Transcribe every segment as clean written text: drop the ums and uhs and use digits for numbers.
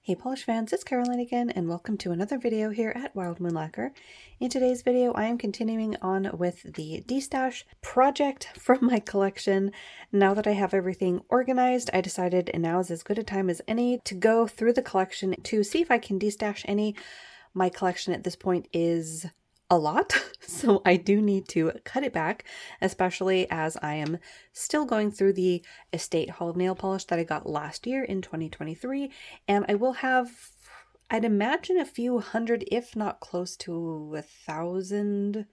Hey polish fans, it's Caroline again and welcome to another video here at Wild Moon Lacquer. In today's video I am continuing on with the destash project from my collection. Now that I have everything organized, I decided now is as good a time as any to go through the collection to see if I can destash any. My collection at this point is a lot, so I do need to cut it back, especially as I am still going through the Estate Hall nail polish that I got last year in 2023, and I will have, I'd imagine, a few hundred, if not close to 1,000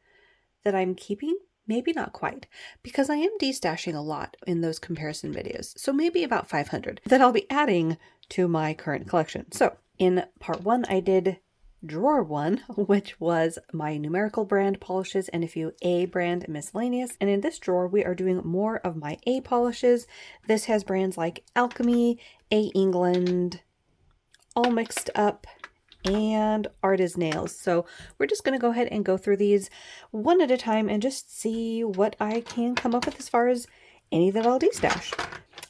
that I'm keeping. Maybe not quite, because I am destashing a lot in those comparison videos, so maybe about 500 that I'll be adding to my current collection. So in part one, I did drawer one, which was my numerical brand polishes and a few A brand miscellaneous. And in this drawer, we are doing more of my A polishes. This has brands like Alchemy, A England, all mixed up, and Artist Nails. So we're just going to go ahead and go through these one at a time and just see what I can come up with as far as any that I'll destash.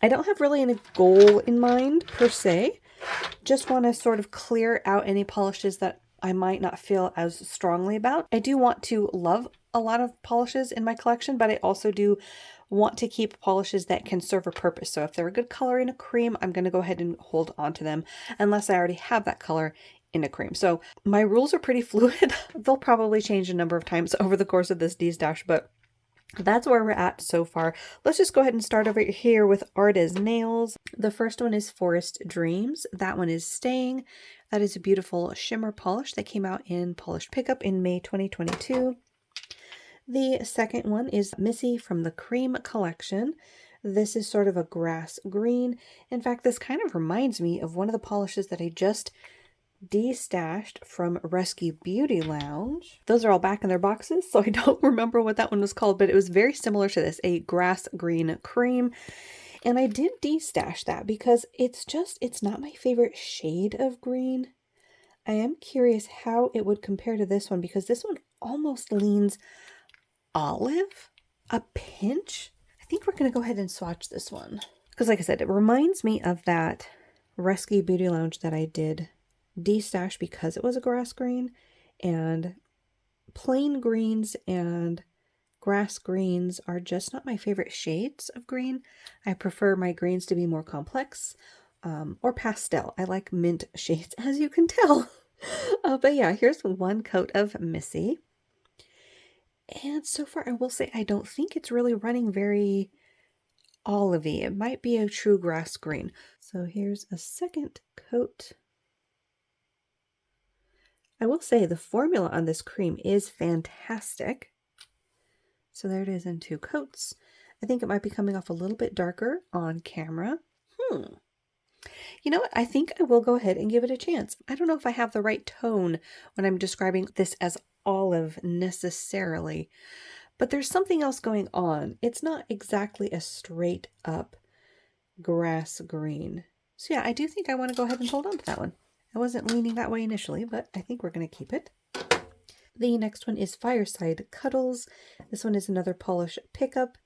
I don't have really any goal in mind per se. Just want to sort of clear out any polishes that I might not feel as strongly about. I do want to love a lot of polishes in my collection, but I also do want to keep polishes that can serve a purpose. So if they're a good color in a cream, I'm going to go ahead and hold on to them unless I already have that color in a cream. So my rules are pretty fluid. They'll probably change a number of times over the course of this destash, but that's where we're at so far. Let's just go ahead and start over here with Artist Nails. The first one is Forest Dreams. That one is staying. That is a beautiful shimmer polish that came out in Polished Pickup in May 2022. The second one is Missy from the Cream Collection. This is sort of a grass green. In fact, this kind of reminds me of one of the polishes that I just destashed from Rescue Beauty Lounge. Those are all back in their boxes, so I don't remember what that one was called, but it was very similar to this, a grass green cream. And I did destash that because it's not my favorite shade of green. I am curious how it would compare to this one because this one almost leans olive, a pinch. I think we're going to go ahead and swatch this one because, like I said, it reminds me of that Rescue Beauty Lounge that I did destash because it was a grass green, and plain greens and grass greens are just not my favorite shades of green. I prefer my greens to be more complex or pastel. I like mint shades, as you can tell. But yeah, here's one coat of Missy. And so far, I will say I don't think it's really running very olivey. It might be a true grass green. So here's a second coat. I will say the formula on this cream is fantastic. So there it is in two coats. I think it might be coming off a little bit darker on camera. You know what? I think I will go ahead and give it a chance. I don't know if I have the right tone when I'm describing this as olive necessarily, but there's something else going on. It's not exactly a straight up grass green. So yeah, I do think I want to go ahead and hold on to that one. I wasn't leaning that way initially, but I think we're going to keep it. The next one is Fireside Cuddles. This one is another Polish Pickup.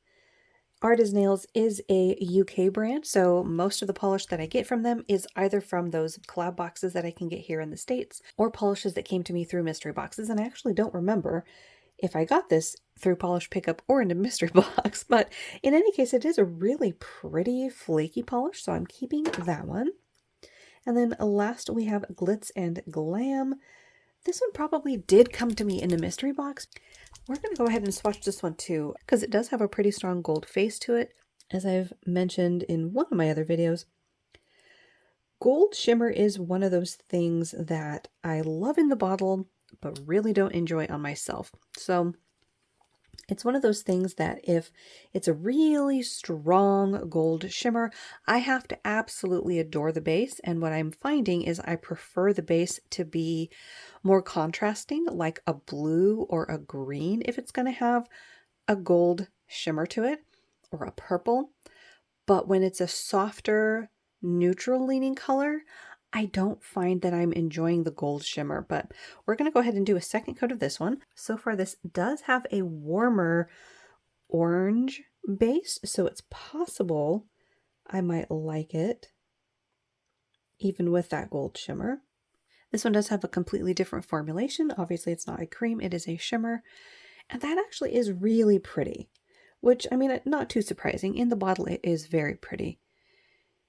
Artist Nails is a UK brand, so most of the polish that I get from them is either from those collab boxes that I can get here in the States or polishes that came to me through mystery boxes. And I actually don't remember if I got this through Polish Pickup or in a mystery box, but in any case, it is a really pretty flaky polish, so I'm keeping that one. And then last we have Glitz and Glam. This one probably did come to me in a mystery box. We're going to go ahead and swatch this one too, because it does have a pretty strong gold face to it. As I've mentioned in one of my other videos, gold shimmer is one of those things that I love in the bottle, but really don't enjoy on myself. So it's one of those things that if it's a really strong gold shimmer, I have to absolutely adore the base. And what I'm finding is I prefer the base to be more contrasting, like a blue or a green if it's going to have a gold shimmer to it, or a purple. But when it's a softer, neutral leaning color, I don't find that I'm enjoying the gold shimmer, but we're going to go ahead and do a second coat of this one. So far, this does have a warmer orange base, so it's possible I might like it even with that gold shimmer. This one does have a completely different formulation. Obviously, it's not a cream, it is a shimmer. And that actually is really pretty, which, I mean, not too surprising. In the bottle, it is very pretty.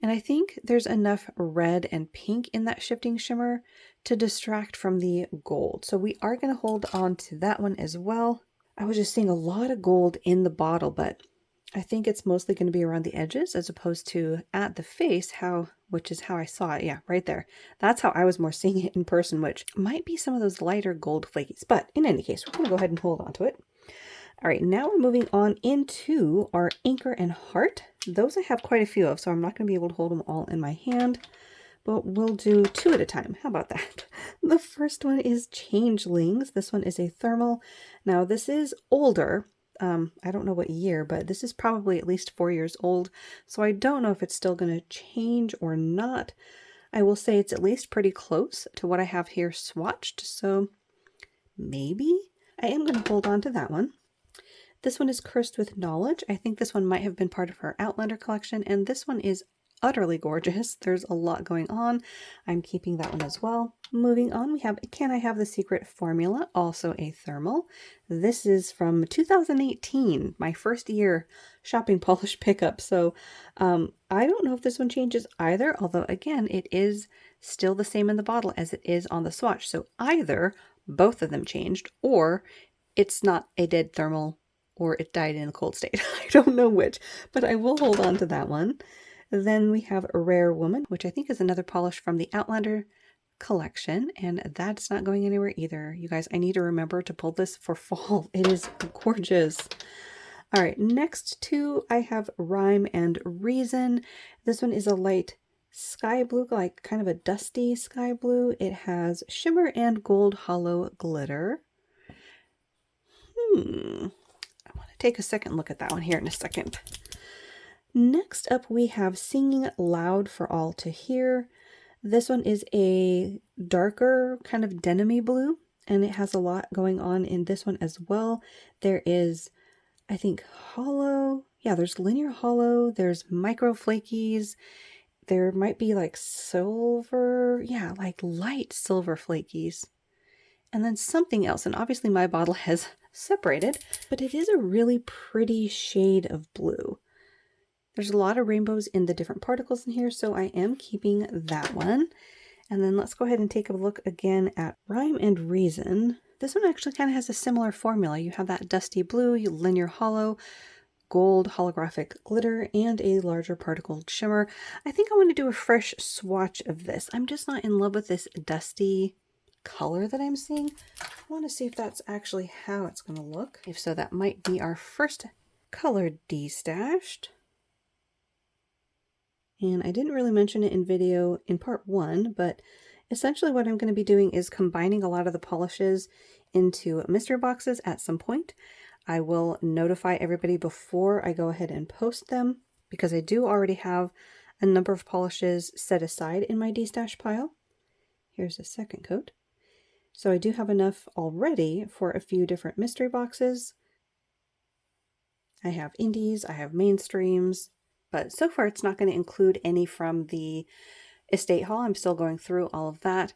And I think there's enough red and pink in that shifting shimmer to distract from the gold. So we are going to hold on to that one as well. I was just seeing a lot of gold in the bottle, but I think it's mostly going to be around the edges as opposed to at the face, which is how I saw it. Yeah, right there. That's how I was more seeing it in person, which might be some of those lighter gold flakies. But in any case, we're going to go ahead and hold on to it. All right, now we're moving on into our Anchor and Heart. Those I have quite a few of, so I'm not going to be able to hold them all in my hand, but we'll do 2 at a time. How about that? The first one is Changelings. This one is a thermal. Now, this is older. I don't know what year, but this is probably at least 4 years old, so I don't know if it's still going to change or not. I will say it's at least pretty close to what I have here swatched, so maybe I am going to hold on to that one. This one is Cursed with Knowledge. I think this one might have been part of her Outlander collection, and this one is utterly gorgeous. There's a lot going on. I'm keeping that one as well. Moving on, we have Can I Have the Secret Formula, also a thermal. This is from 2018, my first year shopping polish pickup. So I don't know if this one changes either, although again, it is still the same in the bottle as it is on the swatch. So either both of them changed, or it's not a dead thermal, or it died in a cold state. I don't know which, but I will hold on to that one. Then we have Rare Woman, which I think is another polish from the Outlander collection, and that's not going anywhere either. You guys, I need to remember to pull this for fall. It is gorgeous. All right, next two, I have Rhyme and Reason. This one is a light sky blue, like kind of a dusty sky blue. It has shimmer and gold hollow glitter. I want to take a second look at that one here in a second. Next up, we have Singing Loud for All to Hear. This one is a darker kind of denim-y blue, and it has a lot going on in this one as well. There is, I think, hollow. Yeah, there's linear hollow. There's micro flakies. There might be like silver. Yeah, like light silver flakies. And then something else. And obviously my bottle has separated, but it is a really pretty shade of blue. There's a lot of rainbows in the different particles in here, so I am keeping that one. And then let's go ahead and take a look again at Rhyme and Reason. This one actually kind of has a similar formula. You have that dusty blue, linear hollow, gold holographic glitter, and a larger particled shimmer. I think I want to do a fresh swatch of this. I'm just not in love with this dusty color that I'm seeing. I want to see if that's actually how it's going to look. If so, that might be our first color destashed. And I didn't really mention it in video in part 1, but essentially what I'm going to be doing is combining a lot of the polishes into mystery boxes at some point. I will notify everybody before I go ahead and post them, because I do already have a number of polishes set aside in my destash pile. Here's a second coat. So I do have enough already for a few different mystery boxes. I have indies, I have mainstreams, but so far it's not going to include any from the estate haul. I'm still going through all of that,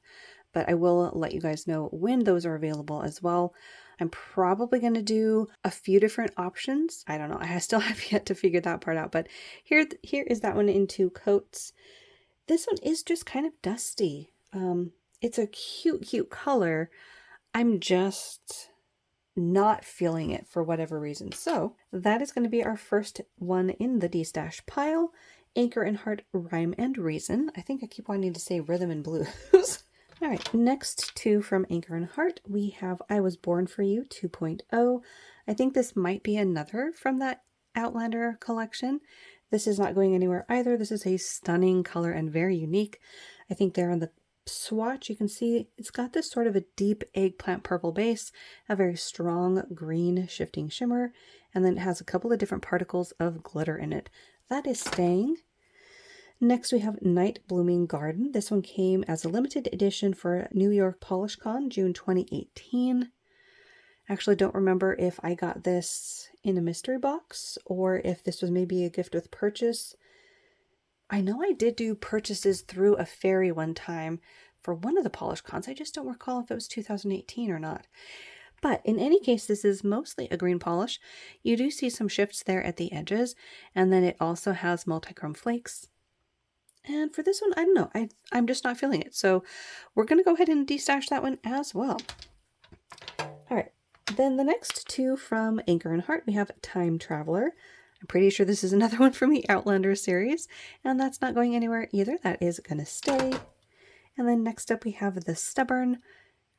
but I will let you guys know when those are available as well. I'm probably going to do a few different options. I don't know. I still have yet to figure that part out, but here is that one in 2 coats. This one is just kind of dusty. It's a cute color. I'm just not feeling it for whatever reason. So that is going to be our first one in the destash pile. Anchor and Heart, Rhyme and Reason. I think I keep wanting to say Rhythm and Blues. All right, next two from Anchor and Heart, we have I Was Born For You 2.0. I think this might be another from that Outlander collection. This is not going anywhere either. This is a stunning color and very unique. I think there on the swatch you can see it's got this sort of a deep eggplant purple base, a very strong green shifting shimmer, and then it has a couple of different particles of glitter in it. That is staying. Next we have Night Blooming Garden. This one came as a limited edition for New York Polish Con, June 2018. Actually don't remember if I got this in a mystery box or if this was maybe a gift with purchase. I know I did do purchases through a fairy one time for one of the polish cons. I just don't recall if it was 2018 or not. But in any case, this is mostly a green polish. You do see some shifts there at the edges, and then it also has multi-chrome flakes. And for this one, I don't know. I'm just not feeling it. So we're going to go ahead and destash that one as well. All right. Then the next two from Anchor and Heart, we have Time Traveler. I'm pretty sure this is another one from the Outlander series, and that's not going anywhere either. That is going to stay. And then next up we have the Stubborn.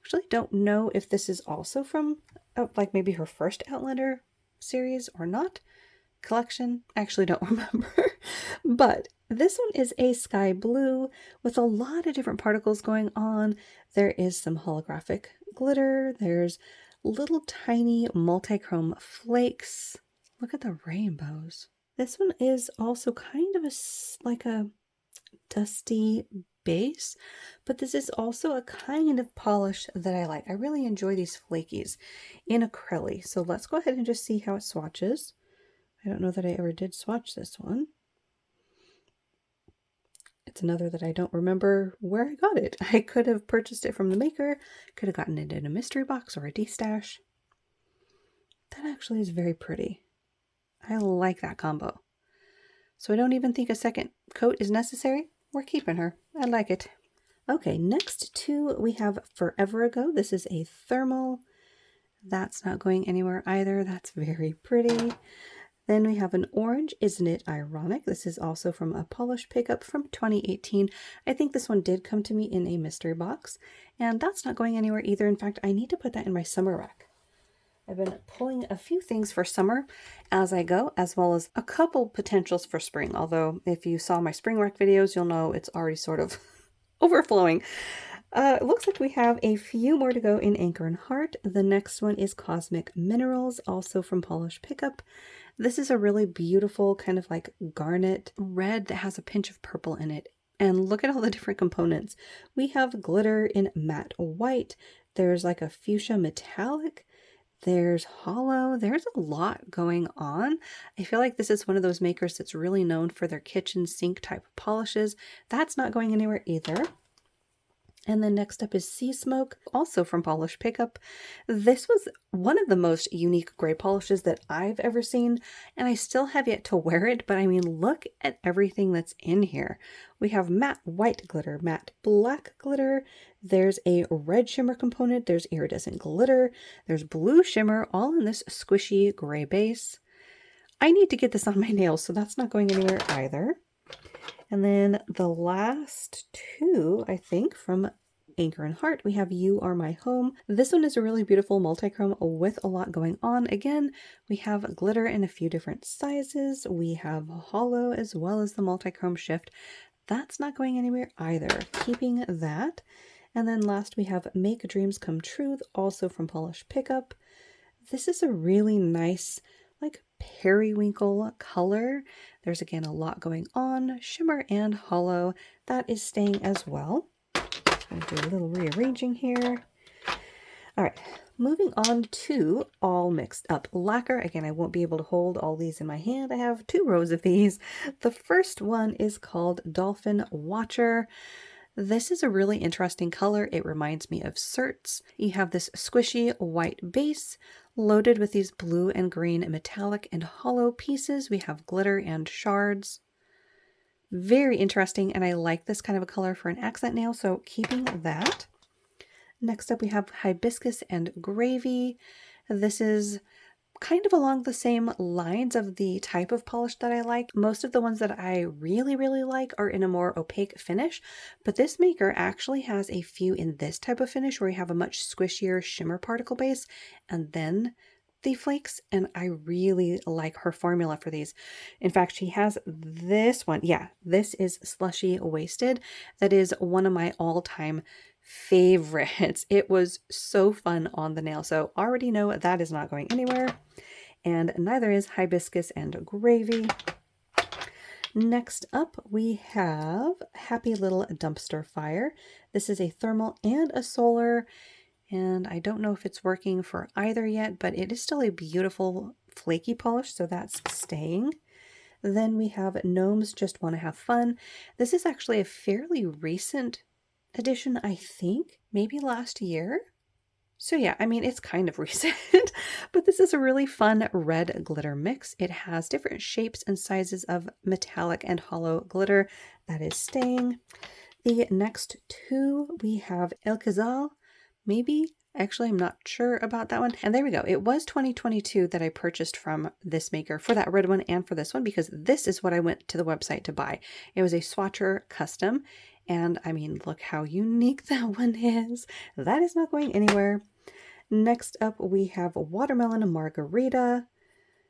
Actually don't know if this is also from like maybe her first Outlander series or not. Collection, I actually don't remember. But this one is a sky blue with a lot of different particles going on. There is some holographic glitter. There's little tiny multi-chrome flakes. Look at the rainbows. This one is also kind of like a dusty base, but this is also a kind of polish that I like. I really enjoy these flakies in acrylic. So let's go ahead and just see how it swatches. I don't know that I ever did swatch this one. It's another that I don't remember where I got it. I could have purchased it from the maker, could have gotten it in a mystery box or a destash. That actually is very pretty. I like that combo. So I don't even think a second coat is necessary. We're keeping her. I like it. Okay, next two we have Forever Ago. This is a thermal. That's not going anywhere either. That's very pretty. Then we have an orange, Isn't It Ironic? This is also from a polish pickup from 2018. I think this one did come to me in a mystery box, and that's not going anywhere either. In fact, I need to put that in my summer rack. I've been pulling a few things for summer as I go, as well as a couple potentials for spring. Although if you saw my spring rack videos, you'll know it's already sort of overflowing. It looks like we have a few more to go in Anchor and Heart. The next one is Cosmic Minerals, also from Polish Pickup. This is a really beautiful kind of like garnet red that has a pinch of purple in it. And look at all the different components. We have glitter in matte white. There's like a fuchsia metallic. There's hollow. There's a lot going on. I feel like this is one of those makers that's really known for their kitchen sink type polishes. That's not going anywhere either. And then next up is Sea Smoke, also from Polish Pickup. This was one of the most unique gray polishes that I've ever seen, and I still have yet to wear it, but I mean, look at everything that's in here. We have matte white glitter, matte black glitter, there's a red shimmer component, there's iridescent glitter, there's blue shimmer, all in this squishy gray base. I need to get this on my nails, so that's not going anywhere either. And then the last two, I think, from Anchor and Heart, we have You Are My Home. This one is a really beautiful multi-chrome with a lot going on. Again, we have glitter in a few different sizes. We have hollow as well as the multi-chrome shift. That's not going anywhere either. Keeping that. And then last we have Make Dreams Come True, also from Polish Pickup. This is a really nice, like, periwinkle color. There's again a lot going on, shimmer and hollow. That is staying as well. I'm going to do a little rearranging here. All right, moving on to All Mixed Up Lacquer. Again, I won't be able to hold all these in my hand. I have 2 rows of these. The first one is called Dolphin Watcher. This is a really interesting color. It reminds me of certs. You have this squishy white base loaded with these blue and green metallic and hollow pieces. We have glitter and shards. Very interesting, and I like this kind of a color for an accent nail, so keeping that. Next up we have Hibiscus and Gravy. This is kind of along the same lines of the type of polish that I like. Most of the ones that I really like are in a more opaque finish, but this maker actually has a few in this type of finish where you have a much squishier shimmer particle base and then the flakes, and I really like her formula for these. In fact, she has this one. Yeah, this is Slushy Wasted. That is one of my all-time favorites. It was so fun on the nail, so already know that is not going anywhere, and neither is Hibiscus and Gravy. Next up we have Happy Little Dumpster Fire. This is a thermal and a solar, and I don't know if it's working for either yet, but it is still a beautiful flaky polish, so that's staying. Then we have Gnomes Just Want to Have Fun. This is actually a fairly recent edition, I think, maybe last year. So yeah, I mean, it's kind of recent, but this is a really fun red glitter mix. It has different shapes and sizes of metallic and hollow glitter that is staying. The next two, we have El Cazal, maybe. Actually, I'm not sure about that one. And there we go. It was 2022 that I purchased from this maker for that red one and for this one, because this is what I went to the website to buy. It was a swatcher custom. And I mean, look how unique that one is. That is not going anywhere. Next up, we have Watermelon Margarita.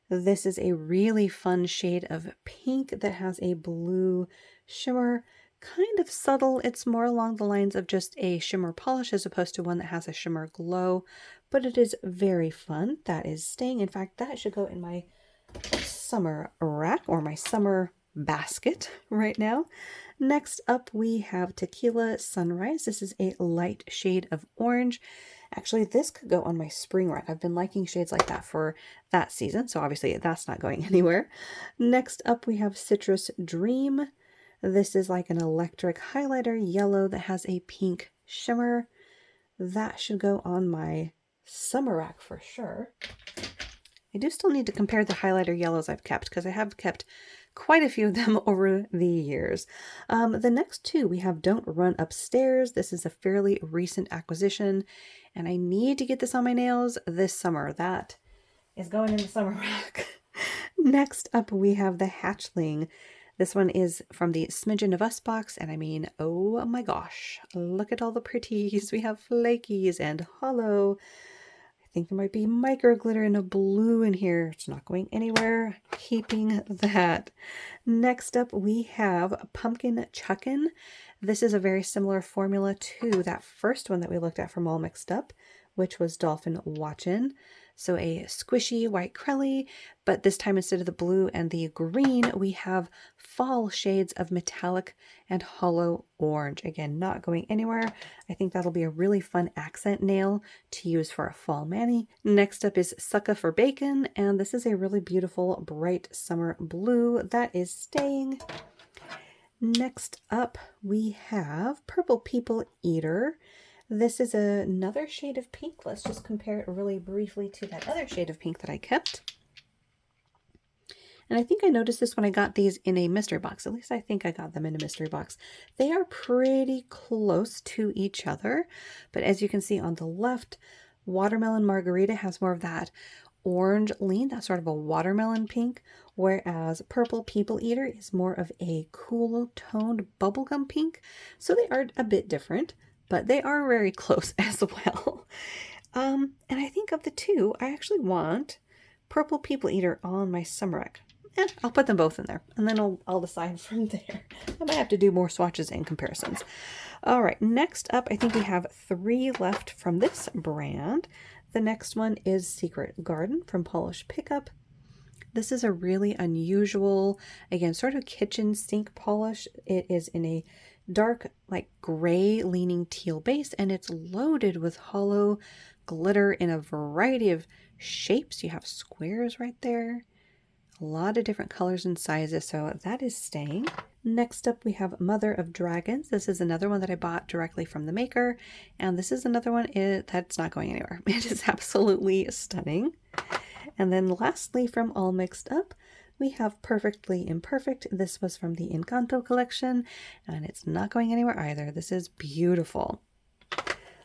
This is a really fun shade of pink that has a blue shimmer. Kind of subtle. It's more along the lines of just a shimmer polish as opposed to one that has a shimmer glow, but it is very fun. That is staying. In fact, that should go in my summer rack or my summer basket right now. Next up, we have Tequila Sunrise. This is a light shade of orange. Actually, this could go on my spring rack. I've been liking shades like that for that season, so obviously that's not going anywhere. Next up, we have Citrus Dream. This is like an electric highlighter yellow that has a pink shimmer. That should go on my summer rack for sure. I do still need to compare the highlighter yellows I've kept, because I have kept quite a few of them over the years. The next two, we have Don't Run Upstairs. This is a fairly recent acquisition, and I need to get this on my nails this summer. That is going in the summer rack. Next up, we have the Hatchling. This one is from the Smidgen of Us box, and I mean, oh my gosh, look at all the pretties. We have flakies and hollow. I think there might be micro glitter and a blue in here. It's not going anywhere. Keeping that. Next up, we have Pumpkin Chuckin'. This is a very similar formula to that first one that we looked at from All Mixed Up, which was Dolphin Watchin'. So a squishy white crelly, but this time instead of the blue and the green, we have fall shades of metallic and hollow orange. Again, not going anywhere. I think that'll be a really fun accent nail to use for a fall mani. Next up is Sucka for Bacon, and this is a really beautiful bright summer blue that is staying. Next up, we have Purple People Eater. This is another shade of pink. Let's just compare it really briefly to that other shade of pink that I kept. And I think I noticed this when I got these in a mystery box. At least I think I got them in a mystery box. They are pretty close to each other. But as you can see on the left, Watermelon Margarita has more of that orange lean, that sort of a watermelon pink, whereas Purple People Eater is more of a cool toned bubblegum pink. So they are a bit different, but they are very close as well. And I think of the two, I actually want Purple People Eater on my summer rack. I'll put them both in there, and then I'll decide from there. I might have to do more swatches and comparisons. All right, next up, I think we have 3 left from this brand. The next one is Secret Garden from Polish Pickup. This is a really unusual, again, sort of kitchen sink polish. It is in a dark, like gray leaning teal base, and it's loaded with hollow glitter in a variety of shapes. You have squares right there, a lot of different colors and sizes, so that is staying. Next up, we have Mother of Dragons. This is another one that I bought directly from the maker, and this is another one that's not going anywhere. It is absolutely stunning. And then lastly, from All Mixed Up, we have Perfectly Imperfect. This was from the Encanto collection, and it's not going anywhere either. This is beautiful.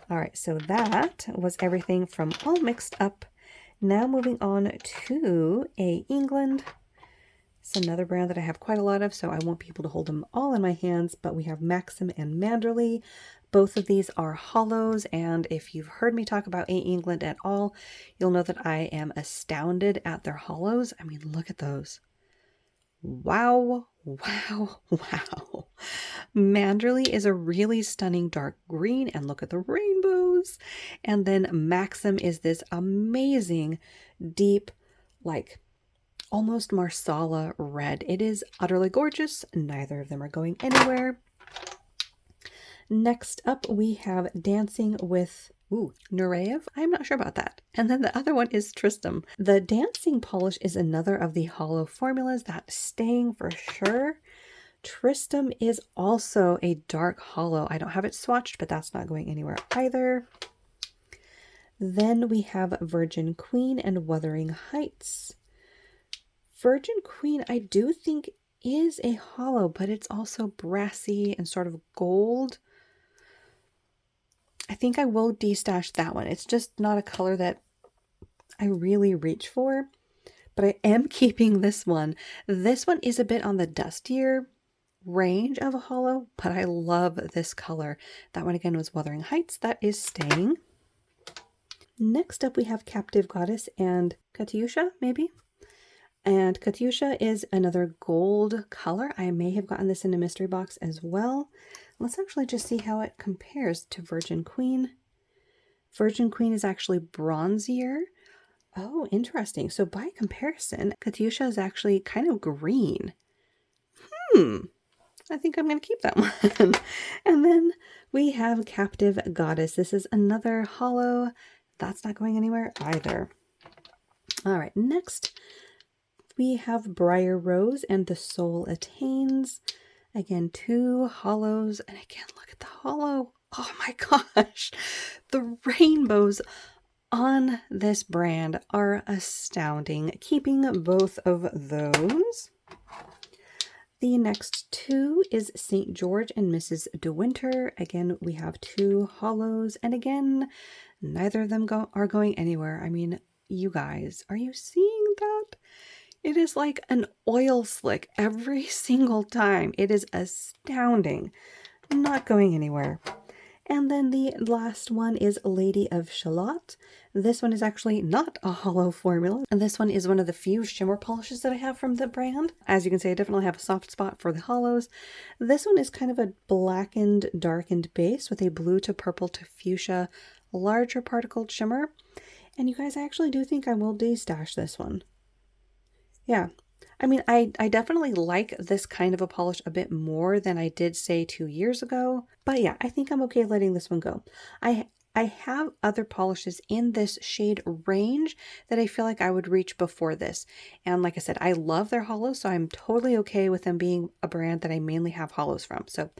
All right, so that was everything from All Mixed Up. Now moving on to A. England. It's another brand that I have quite a lot of, so I won't be able to hold them all in my hands, but we have Maxim and Manderley. Both of these are hollows, and if you've heard me talk about A. England at all, you'll know that I am astounded at their hollows. I mean, look at those. Wow, wow, wow. Manderley is a really stunning dark green, and look at the rainbows. And then Maxim is this amazing, deep, like almost Marsala red. It is utterly gorgeous. Neither of them are going anywhere. Next up, we have Dancing with Nureyev. I'm not sure about that. And then the other one is Tristram. The Dancing polish is another of the hollow formulas that's staying for sure. Tristram is also a dark hollow. I don't have it swatched, but that's not going anywhere either. Then we have Virgin Queen and Wuthering Heights. Virgin Queen, I do think is a hollow, but it's also brassy and sort of gold. I think I will destash that one. It's just not a color that I really reach for, but I am keeping this one. This one is a bit on the dustier range of a hollow, but I love this color. That one again was Wuthering Heights. That is staying. Next up we have Captive Goddess and Katyusha, maybe? And Katyusha is another gold color. I may have gotten this in a mystery box as well. Let's actually just see how it compares to Virgin Queen. Virgin Queen is actually bronzier. Oh, interesting. So by comparison, Katyusha is actually kind of green. I think I'm going to keep that one. And then we have Captive Goddess. This is another hollow. That's not going anywhere either. All right, next we have Briar Rose and The Soul Attains. Again, two hollows. And again, look at the hollow. Oh my gosh. The rainbows on this brand are astounding. Keeping both of those. The next two is St. George and Mrs. De Winter. Again, we have two hollows. And again, neither of them are going anywhere. I mean, you guys, are you seeing that? It is like an oil slick every single time. It is astounding. Not going anywhere. And then the last one is Lady of Shalott. This one is actually not a hollow formula. And this one is one of the few shimmer polishes that I have from the brand. As you can see, I definitely have a soft spot for the hollows. This one is kind of a blackened, darkened base with a blue to purple to fuchsia larger particled shimmer. And you guys, I actually do think I will destash this one. Yeah. I mean, I definitely like this kind of a polish a bit more than I did, say, 2 years ago. But yeah, I think I'm okay letting this one go. I have other polishes in this shade range that I feel like I would reach before this. And like I said, I love their hollows, so I'm totally okay with them being a brand that I mainly have hollows from. So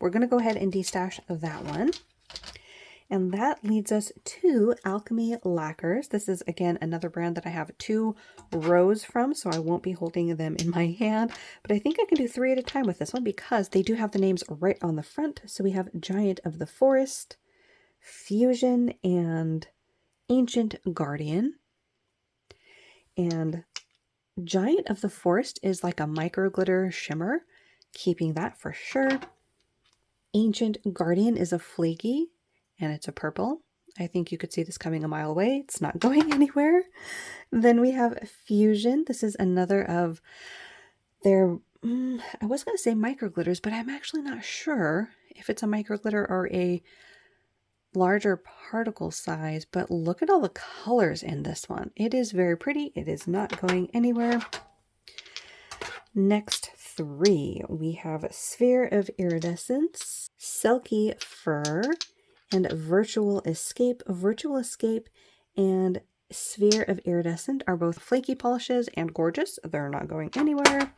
we're going to go ahead and destash that one. And that leads us to Alchemy Lacquers. This is, again, another brand that I have 2 rows from, so I won't be holding them in my hand. But I think I can do 3 at a time with this one because they do have the names right on the front. So we have Giant of the Forest, Fusion, and Ancient Guardian. And Giant of the Forest is like a micro glitter shimmer, keeping that for sure. Ancient Guardian is a flaky, and it's a purple. I think you could see this coming a mile away. It's not going anywhere. Then we have Fusion. This is another of their, I was going to say micro glitters, but I'm actually not sure if it's a micro glitter or a larger particle size. But look at all the colors in this one. It is very pretty. It is not going anywhere. Next 3, we have Sphere of Iridescence, Silky Fur, and Virtual Escape. Virtual Escape and Sphere of Iridescent are both flaky polishes and gorgeous. They're not going anywhere.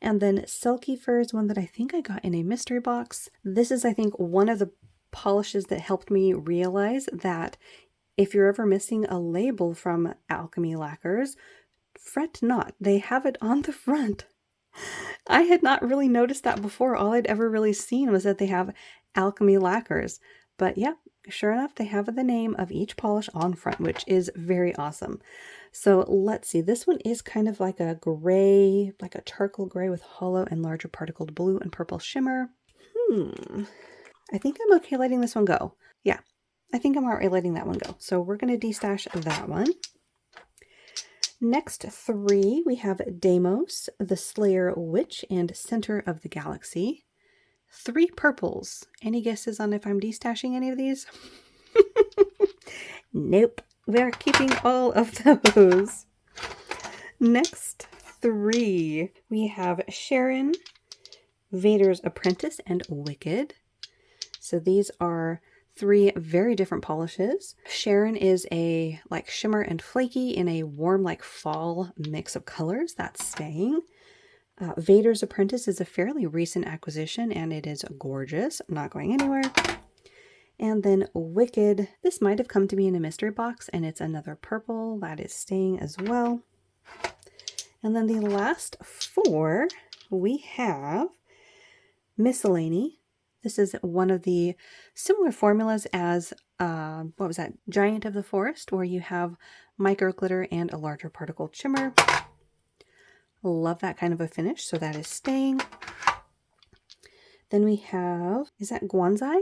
And then Silky Fur is one that I think I got in a mystery box. This is, I think, one of the polishes that helped me realize that if you're ever missing a label from Alchemy Lacquers, fret not. They have it on the front. I had not really noticed that before. All I'd ever really seen was that they have Alchemy Lacquers. But yeah, sure enough, they have the name of each polish on front, which is very awesome. So let's see. This one is kind of like a gray, like a charcoal gray with hollow and larger particled blue and purple shimmer. I think I'm okay letting this one go. Yeah, I think I'm alright letting that one go. So we're going to destash that one. Next 3, we have Deimos, the Slayer Witch, and Center of the Galaxy. 3 purples. Any guesses on if I'm destashing any of these? Nope. We're keeping all of those. Next 3, we have Sharon, Vader's Apprentice, and Wicked. So these are 3 very different polishes. Sharon is a like shimmer and flaky in a warm like fall mix of colors. That's staying. Vader's Apprentice is a fairly recent acquisition and it is gorgeous, not going anywhere. And then Wicked, this might have come to me in a mystery box and it's another purple that is staying as well. And then the last 4 we have Miscellany. This is one of the similar formulas as, what was that, Giant of the Forest, where you have micro glitter and a larger particle shimmer. Love that kind of a finish, so that is staying. Then we have, is that Guanzai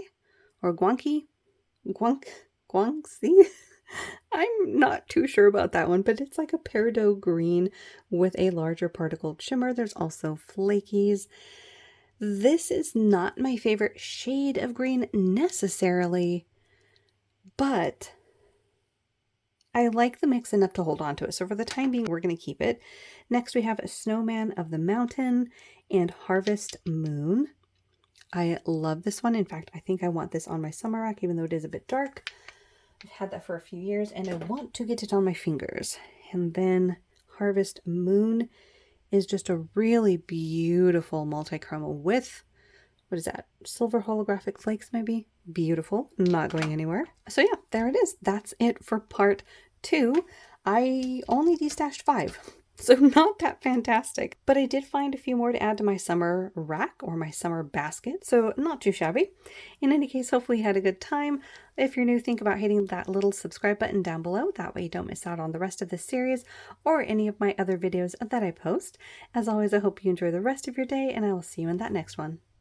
or Guanqi? Guangxi? I'm not too sure about that one, but it's like a peridot green with a larger particle shimmer. There's also flakies. This is not my favorite shade of green necessarily, but I like the mix enough to hold on to it. So for the time being, we're going to keep it. Next, we have a Snowman of the Mountain and Harvest Moon. I love this one. In fact, I think I want this on my summer rack, even though it is a bit dark. I've had that for a few years and I want to get it on my fingers. And then Harvest Moon is just a really beautiful multi-chroma with, what is that, silver holographic flakes maybe? Beautiful, not going anywhere. So yeah, there it is. That's it for part 2. I only destashed 5, so not that fantastic. But I did find a few more to add to my summer rack or my summer basket, so not too shabby. In any case, hopefully you had a good time. If you're new, think about hitting that little subscribe button down below. That way you don't miss out on the rest of this series or any of my other videos that I post. As always, I hope you enjoy the rest of your day, and I will see you in that next one.